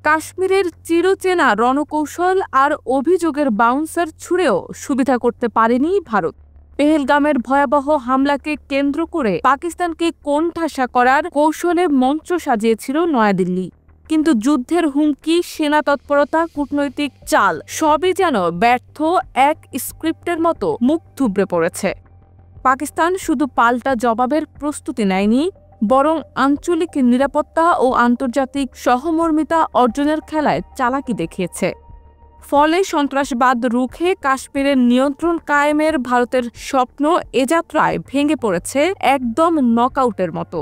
কাশ্মীরের চিরচেনা রণকৌশল আর অভিযোগের বাউন্সার ছুঁড়েও সুবিধা করতে পারেনি ভারত। পেহেলগামের ভয়াবহ হামলাকে কেন্দ্র করে পাকিস্তানকে কোণঠাসা করার কৌশলে মঞ্চ সাজিয়েছিল নয়াদিল্লি। কিন্তু যুদ্ধের হুমকি, সেনা তৎপরতা, কূটনৈতিক চাল সবই যেন ব্যর্থ এক স্ক্রিপ্টের মতো মুখ থুবড়ে পড়েছে। পাকিস্তান শুধু পাল্টা জবাবের প্রস্তুতি নেয়নি, বরং আঞ্চলিক নিরাপত্তা ও আন্তর্জাতিক সহমর্মিতা অর্জনের খেলায় চালাকি দেখিয়েছে। ফলে সন্ত্রাসবাদ রুখে কাশ্মীরের নিয়ন্ত্রণ কায়েমের ভারতের স্বপ্ন এ যাত্রায় ভেঙে পড়েছে একদম নকআউটের মতো।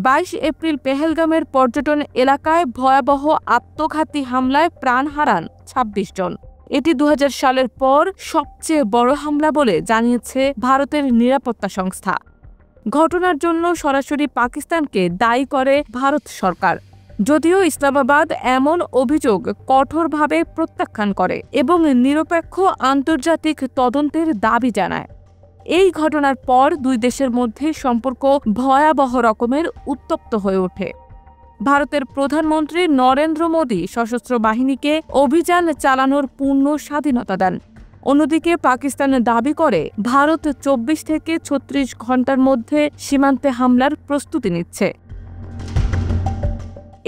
22 এপ্রিল পেহেলগামের পর্যটন এলাকায় ভয়াবহ আত্মঘাতী হামলায় প্রাণ হারান 26 জন। এটি 2000 সালের পর সবচেয়ে বড় হামলা বলে জানিয়েছে ভারতের নিরাপত্তা সংস্থা। ঘটনার জন্য সরাসরি পাকিস্তানকে দায়ী করে ভারত সরকার, যদিও ইসলামাবাদ এমন অভিযোগ কঠোরভাবে প্রত্যাখ্যান করে এবং নিরপেক্ষ আন্তর্জাতিক তদন্তের দাবি জানায়। এই ঘটনার পর দুই দেশের মধ্যে সম্পর্ক ভয়াবহ রকমের উত্তপ্ত হয়ে ওঠে। ভারতের প্রধানমন্ত্রী নরেন্দ্র মোদী সশস্ত্র বাহিনীকে অভিযান চালানোর পূর্ণ স্বাধীনতা দেন। অন্যদিকে পাকিস্তান দাবি করে ভারত 24 থেকে 36 ঘণ্টার মধ্যে সীমান্তে হামলার প্রস্তুতি নিচ্ছে।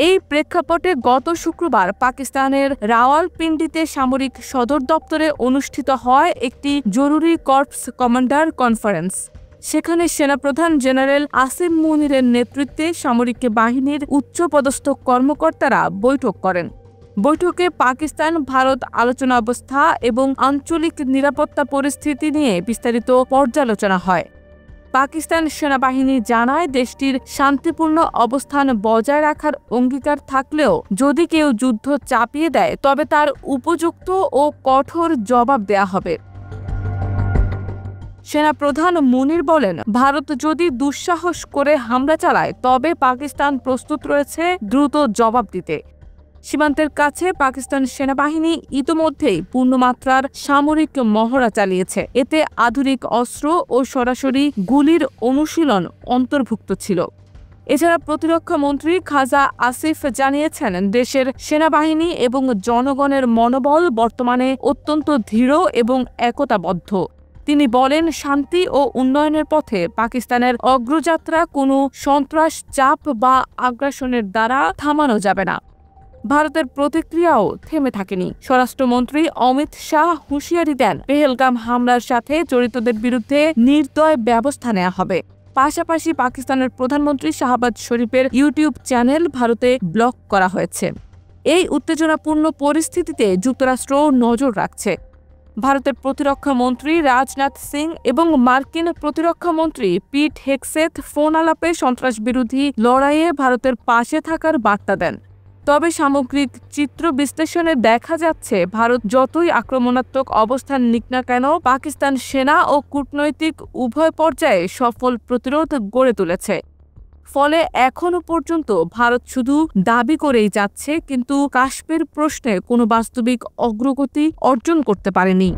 এই প্রেক্ষাপটে গত শুক্রবার পাকিস্তানের রাওয়ালপিন্ডিতে সামরিক সদর দপ্তরে অনুষ্ঠিত হয় একটি জরুরি কর্পস কমান্ডার কনফারেন্স। সেখানে সেনাপ্রধান জেনারেল আসিম মুনিরের নেতৃত্বে সামরিক বাহিনীর উচ্চপদস্থ কর্মকর্তারা বৈঠক করেন। বৈঠকে পাকিস্তান ভারত আলোচনা অবস্থা এবং আঞ্চলিক নিরাপত্তা পরিস্থিতি নিয়ে বিস্তারিত পর্যালোচনা হয়। পাকিস্তান সেনাবাহিনী জানায়, দেশটির শান্তিপূর্ণ অবস্থান বজায় রাখার অঙ্গীকার থাকলেও যদি কেউ যুদ্ধ চাপিয়ে দেয় তবে তার উপযুক্ত ও কঠোর জবাব দেয়া হবে। সেনাপ্রধান মুনির বলেন, ভারত যদি দুঃসাহস করে হামলা চালায় তবে পাকিস্তান প্রস্তুত রয়েছে দ্রুত জবাব দিতে। সীমান্তের কাছে পাকিস্তান সেনাবাহিনী ইতোমধ্যেই পূর্ণমাত্রার সামরিক মহড়া চালিয়েছে। এতে আধুনিক অস্ত্র ও সরাসরি গুলির অনুশীলন অন্তর্ভুক্ত ছিল। এছাড়া প্রতিরক্ষা মন্ত্রী খাজা আসিফ জানিয়েছেন, দেশের সেনাবাহিনী এবং জনগণের মনোবল বর্তমানে অত্যন্ত দৃঢ় এবং একতাবদ্ধ। তিনি বলেন, শান্তি ও উন্নয়নের পথে পাকিস্তানের অগ্রযাত্রা কোনো সন্ত্রাস, চাপ বা আগ্রাসনের দ্বারা থামানো যাবে না। ভারতের প্রতিক্রিয়াও থেমে থাকেনি। স্বরাষ্ট্রমন্ত্রী অমিত শাহ হুঁশিয়ারি দেন, পেহেলগাম হামলার সাথে জড়িতদের বিরুদ্ধে নির্দয় ব্যবস্থা নেওয়া হবে। পাশাপাশি পাকিস্তানের প্রধানমন্ত্রী শাহবাজ শরীফের ইউটিউব চ্যানেল ভারতে ব্লক করা হয়েছে। এই উত্তেজনাপূর্ণ পরিস্থিতিতে যুক্তরাষ্ট্র নজর রাখছে। ভারতের প্রতিরক্ষা মন্ত্রী রাজনাথ সিং এবং মার্কিন প্রতিরক্ষা মন্ত্রী পিট হেগসেথ ফোন আলাপে সন্ত্রাস বিরোধী লড়াইয়ে ভারতের পাশে থাকার বার্তা দেন। তবে সামগ্রিক চিত্র বিশ্লেষণে দেখা যাচ্ছে, ভারত যতই আক্রমণাত্মক অবস্থান নিক না কেন, পাকিস্তান সেনা ও কূটনৈতিক উভয় পর্যায়ে সফল প্রতিরোধ গড়ে তুলেছে। ফলে এখনো পর্যন্ত ভারত শুধু দাবি করেই যাচ্ছে, কিন্তু কাশ্মীর প্রশ্নে কোনো বাস্তবিক অগ্রগতি অর্জন করতে পারেনি।